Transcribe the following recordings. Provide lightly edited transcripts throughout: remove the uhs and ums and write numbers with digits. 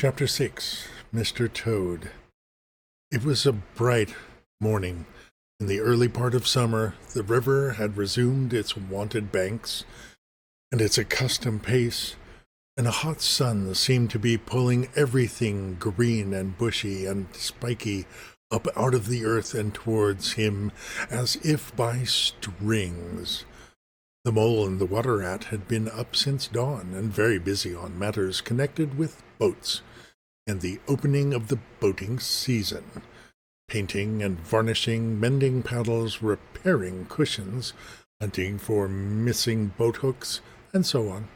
Chapter 6. Mr. Toad. It was a bright morning. In the early part of summer, the river had resumed its wonted banks and its accustomed pace, and a hot sun seemed to be pulling everything green and bushy and spiky up out of the earth and towards him as if by strings. The mole and the water rat had been up since dawn and very busy on matters connected with boats and the opening of the boating season, painting and varnishing, mending paddles, repairing cushions, hunting for missing boat hooks, and so on,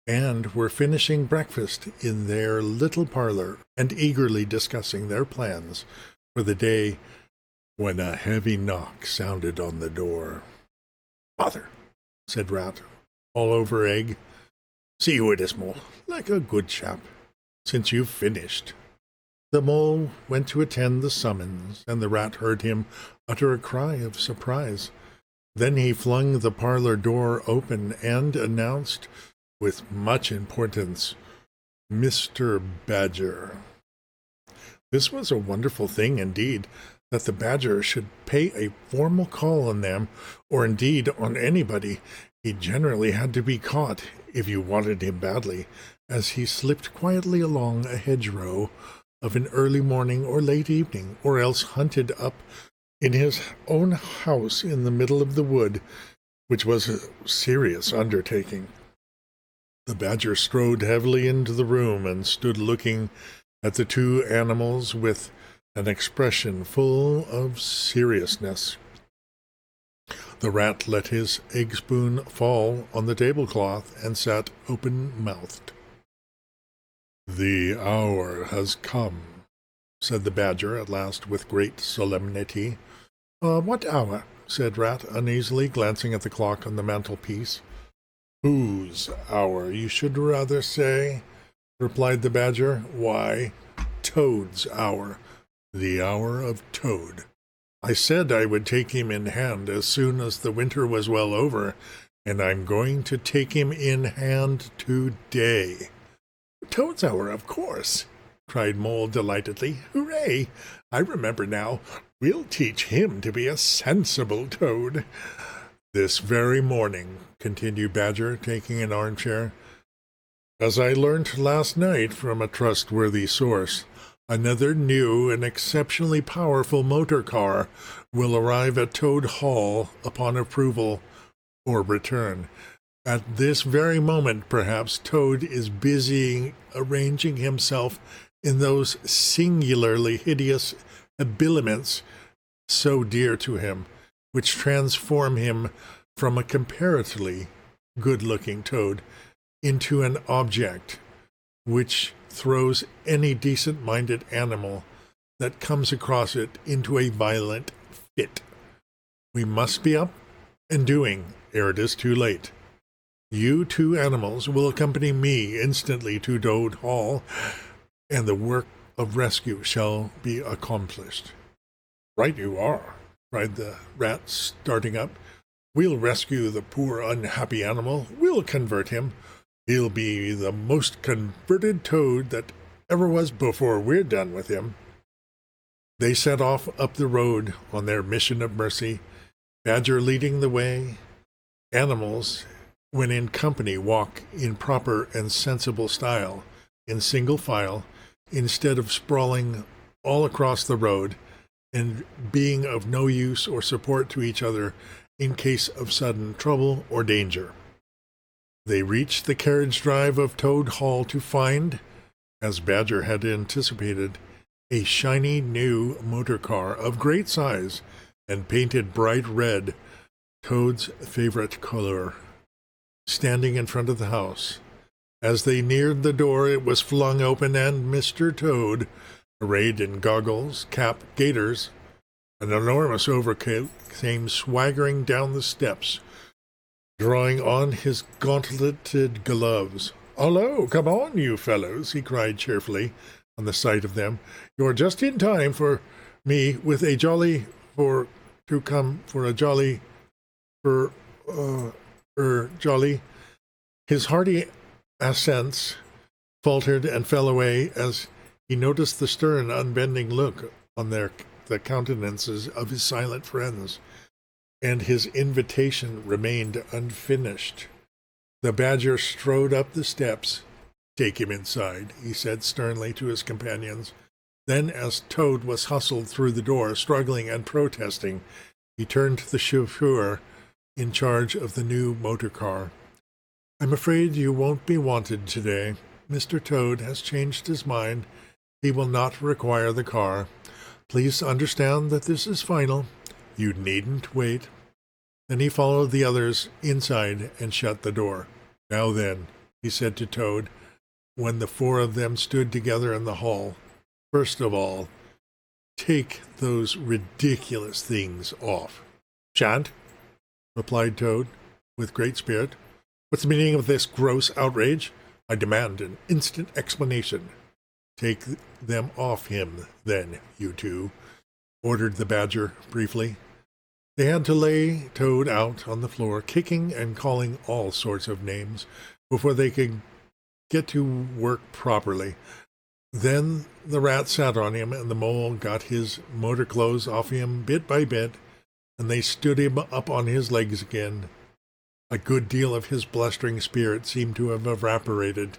and were finishing breakfast in their little parlor and eagerly discussing their plans for the day when a heavy knock sounded on the door. "Father," said Rat, all over egg. "See who it is, Mole, like a good chap, since you've finished." The Mole went to attend the summons, and the Rat heard him utter a cry of surprise. Then he flung the parlor door open and announced, with much importance, Mr. Badger. This was a wonderful thing indeed, that the Badger should pay a formal call on them, or indeed on anybody. He generally had to be caught, if you wanted him badly, as he slipped quietly along a hedgerow of an early morning or late evening, or else hunted up in his own house in the middle of the wood, which was a serious undertaking. The Badger strode heavily into the room and stood looking at the two animals with an expression full of seriousness. The Rat let his egg spoon fall on the tablecloth and sat open-mouthed. "The hour has come," said the Badger at last with great solemnity. What hour?" said Rat uneasily, glancing at the clock on the mantelpiece. "Whose hour, you should rather say," replied the Badger. "Why, Toad's hour, the hour of Toad. I said I would take him in hand as soon as the winter was well over, and I'm going to take him in hand today." "Toad's hour, of course," cried Mole delightedly. "Hooray! I remember now. We'll teach him to be a sensible Toad." "This very morning," continued Badger, taking an armchair, "as I learnt last night from a trustworthy source, another new and exceptionally powerful motor car will arrive at Toad Hall upon approval or return. At this very moment, perhaps, Toad is busy arranging himself in those singularly hideous habiliments so dear to him, which transform him from a comparatively good-looking Toad into an object which throws any decent-minded animal that comes across it into a violent fit. We must be up and doing ere it is too late. You two animals will accompany me instantly to Toad Hall, and the work of rescue shall be accomplished." "Right you are," cried the Rat, starting up. "We'll rescue the poor unhappy animal. We'll convert him. He'll be the most converted Toad that ever was before we're done with him." They set off up the road on their mission of mercy, Badger leading the way. Animals, when in company, walk in proper and sensible style, in single file, instead of sprawling all across the road, and being of no use or support to each other in case of sudden trouble or danger. They reached the carriage drive of Toad Hall to find, as Badger had anticipated, a shiny new motor car of great size and painted bright red, Toad's favorite color, standing in front of the house. As they neared the door, it was flung open, and Mr. Toad, arrayed in goggles, cap, gaiters, an enormous overcoat, came swaggering down the steps, drawing on his gauntleted gloves. "Hullo, come on, you fellows," he cried cheerfully on the sight of them. "You're just in time for me with a jolly jolly." His hearty assents faltered and fell away as he noticed the stern, unbending look on the countenances of his silent friends, and his invitation remained unfinished. The badger strode up the steps. "Take him inside," he said sternly to his companions. Then, as Toad was hustled through the door, struggling and protesting, he turned to the chauffeur in charge of the new motor car. "I'm afraid you won't be wanted today. Mr. Toad has changed his mind. He will not require the car. Please understand that this is final. You needn't wait." Then he followed the others inside and shut the door. "Now then," he said to Toad, when the four of them stood together in the hall, "first of all, take those ridiculous things off." "Shan't," replied Toad, with great spirit. "What's the meaning of this gross outrage? I demand an instant explanation." "Take them off him, then, you two," ordered the badger briefly. They had to lay Toad out on the floor, kicking and calling all sorts of names, before they could get to work properly. Then the rat sat on him, and the mole got his motor clothes off him bit by bit, and they stood him up on his legs again. A good deal of his blustering spirit seemed to have evaporated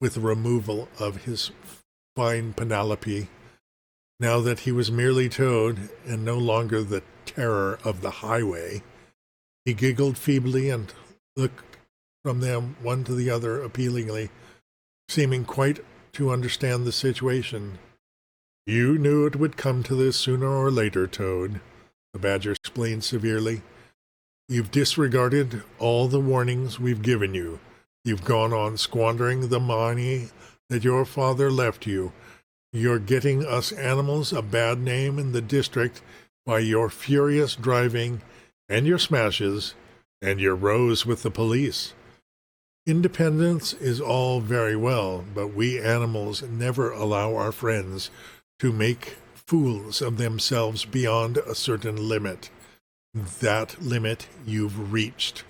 with the removal of his fine Penelope. Now that he was merely Toad, and no longer the terror of the highway, he giggled feebly and looked from them one to the other appealingly, seeming quite to understand the situation. "You knew it would come to this sooner or later, Toad," the badger explained severely. "You've disregarded all the warnings we've given you. You've gone on squandering the money that your father left you. You're getting us animals a bad name in the district by your furious driving and your smashes and your rows with the police. Independence is all very well, but we animals never allow our friends to make fools of themselves beyond a certain limit. That limit you've reached.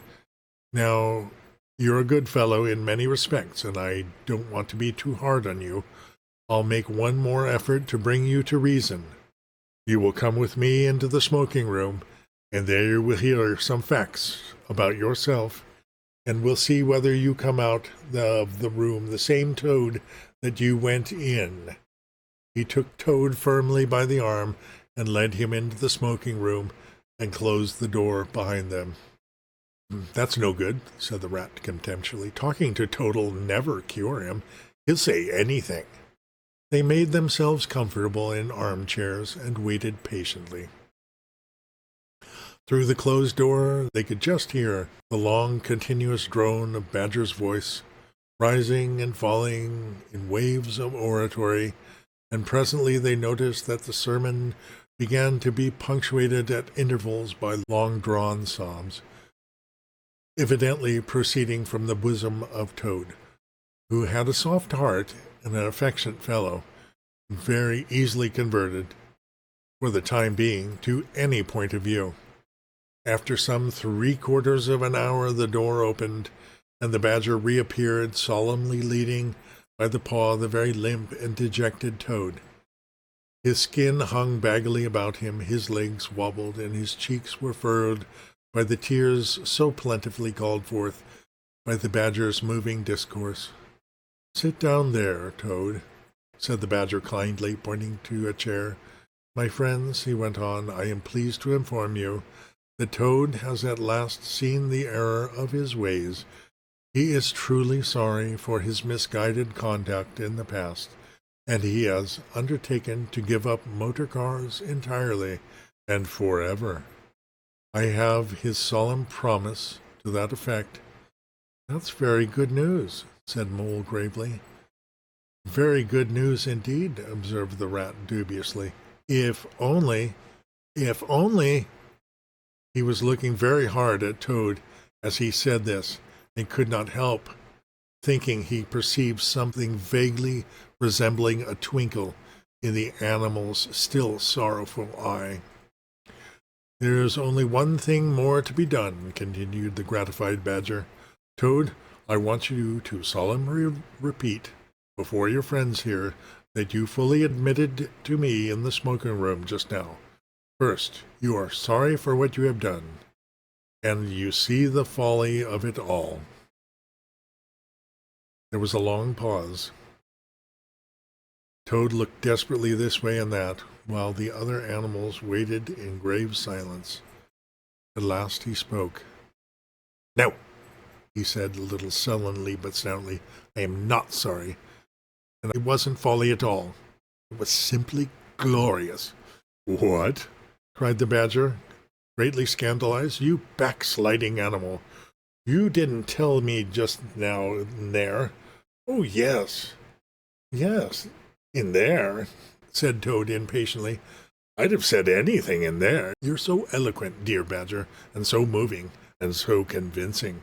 Now, you're a good fellow in many respects, and I don't want to be too hard on you. I'll make one more effort to bring you to reason. You will come with me into the smoking room, and there you will hear some facts about yourself, and we'll see whether you come out of the room the same Toad that you went in." He took Toad firmly by the arm and led him into the smoking room and closed the door behind them. "That's no good," said the rat contemptuously. "Talking to Toad'll never cure him. He'll say anything." They made themselves comfortable in armchairs and waited patiently. Through the closed door, they could just hear the long, continuous drone of Badger's voice, rising and falling in waves of oratory, and presently they noticed that the sermon began to be punctuated at intervals by long-drawn sobs, evidently proceeding from the bosom of Toad, who had a soft heart and an affectionate fellow, very easily converted, for the time being, to any point of view. After some 3/4 of an hour, the door opened, and the badger reappeared, solemnly leading by the paw the very limp and dejected Toad. His skin hung baggily about him, his legs wobbled, and his cheeks were furrowed by the tears so plentifully called forth by the badger's moving discourse. "Sit down there, Toad," said the badger kindly, pointing to a chair. "My friends," he went on, "I am pleased to inform you that Toad has at last seen the error of his ways. He is truly sorry for his misguided conduct in the past, and he has undertaken to give up motor cars entirely and forever. I have his solemn promise to that effect." "That's very good news," said Mole gravely. "Very good news indeed," observed the rat dubiously. If only... He was looking very hard at Toad as he said this, and could not help thinking he perceived something vaguely resembling a twinkle in the animal's still sorrowful eye. "There's only one thing more to be done," continued the gratified badger. "Toad, I want you to solemnly repeat before your friends here, that you fully admitted to me in the smoking room just now. First, you are sorry for what you have done, and you see the folly of it all." There was a long pause. Toad looked desperately this way and that, while the other animals waited in grave silence. At last he spoke. "No," he said, a little sullenly but stoutly. "I am not sorry. And it wasn't folly at all. It was simply glorious." "What?" cried the Badger, greatly scandalized. "You backsliding animal! You didn't tell me just now in there." "Oh, yes, yes, in there," said Toad impatiently. "I'd have said anything in there. You're so eloquent, dear Badger, and so moving, and so convincing,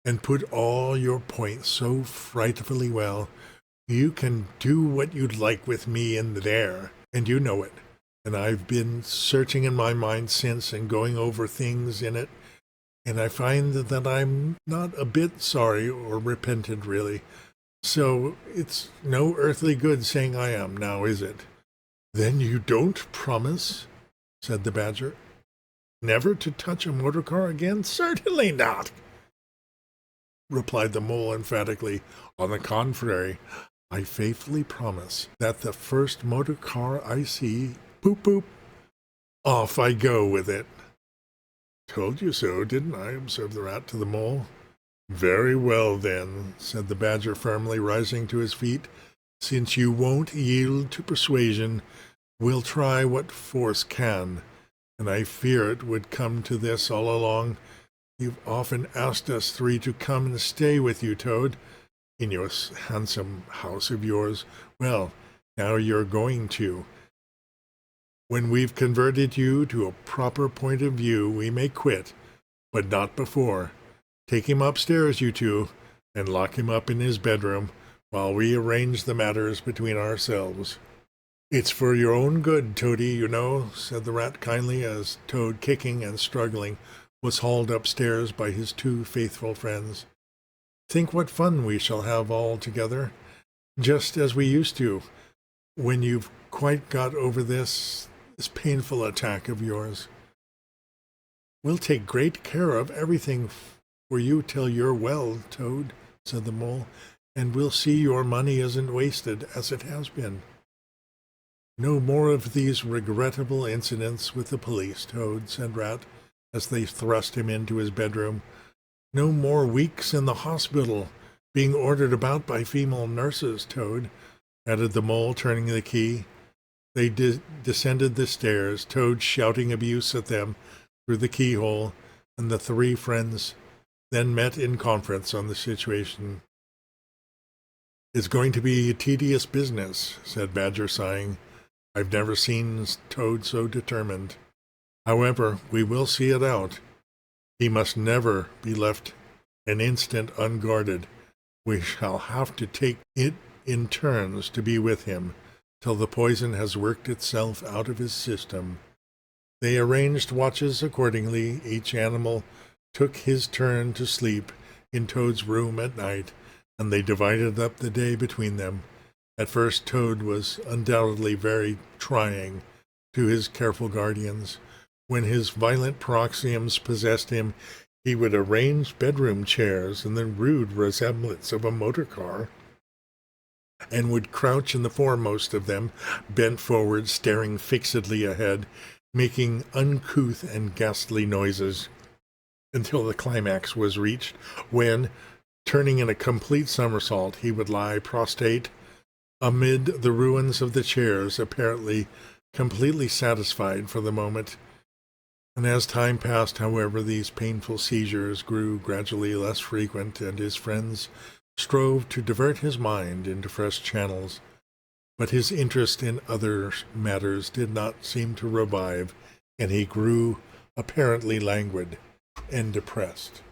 and put all your points so frightfully well. You can do what you'd like with me in there, and you know it. And I've been searching in my mind since and going over things in it, and I find that I'm not a bit sorry or repentant, really. So it's no earthly good saying I am, now is it?" "Then you don't promise," said the Badger, "never to touch a motor car again?" "Certainly not," replied the Mole emphatically. "On the contrary, I faithfully promise that the first motor car I see, boop boop, off I go with it." "Told you so, didn't I?" observed the Rat to the Mole. "Very well, then," said the Badger firmly, rising to his feet. "Since you won't yield to persuasion, we'll try what force can. And I fear it would come to this all along. You've often asked us three to come and stay with you, Toad, in your handsome house of yours. Well, now you're going to. When we've converted you to a proper point of view, we may quit, but not before. Take him upstairs, you two, and lock him up in his bedroom while we arrange the matters between ourselves." "It's for your own good, Toady, you know," said the Rat kindly, as Toad, kicking and struggling, was hauled upstairs by his two faithful friends. "Think what fun we shall have all together, just as we used to, when you've quite got over this painful attack of yours." "We'll take great care of everything for you till you're well, Toad," said the Mole, "and we'll see your money isn't wasted, as it has been. No more of these regrettable incidents with the police, Toad," said Rat, as they thrust him into his bedroom. "No more weeks in the hospital, being ordered about by female nurses, Toad," added the Mole, turning the key. They descended the stairs, Toad shouting abuse at them through the keyhole, and the three friends then met in conference on the situation. "It's going to be a tedious business," said Badger, sighing. "I've never seen Toad so determined. However, we will see it out. He must never be left an instant unguarded. We shall have to take it in turns to be with him, till the poison has worked itself out of his system." They arranged watches accordingly. Each animal took his turn to sleep in Toad's room at night, and they divided up the day between them. At first Toad was undoubtedly very trying to his careful guardians. When his violent paroxysms possessed him, he would arrange bedroom chairs in the rude resemblance of a motor car, and would crouch in the foremost of them, bent forward, staring fixedly ahead, making uncouth and ghastly noises, until the climax was reached, when, turning in a complete somersault, he would lie prostrate amid the ruins of the chairs, apparently completely satisfied for the moment. And as time passed, however, these painful seizures grew gradually less frequent, and his friends strove to divert his mind into fresh channels. But his interest in other matters did not seem to revive, and he grew apparently languid and depressed.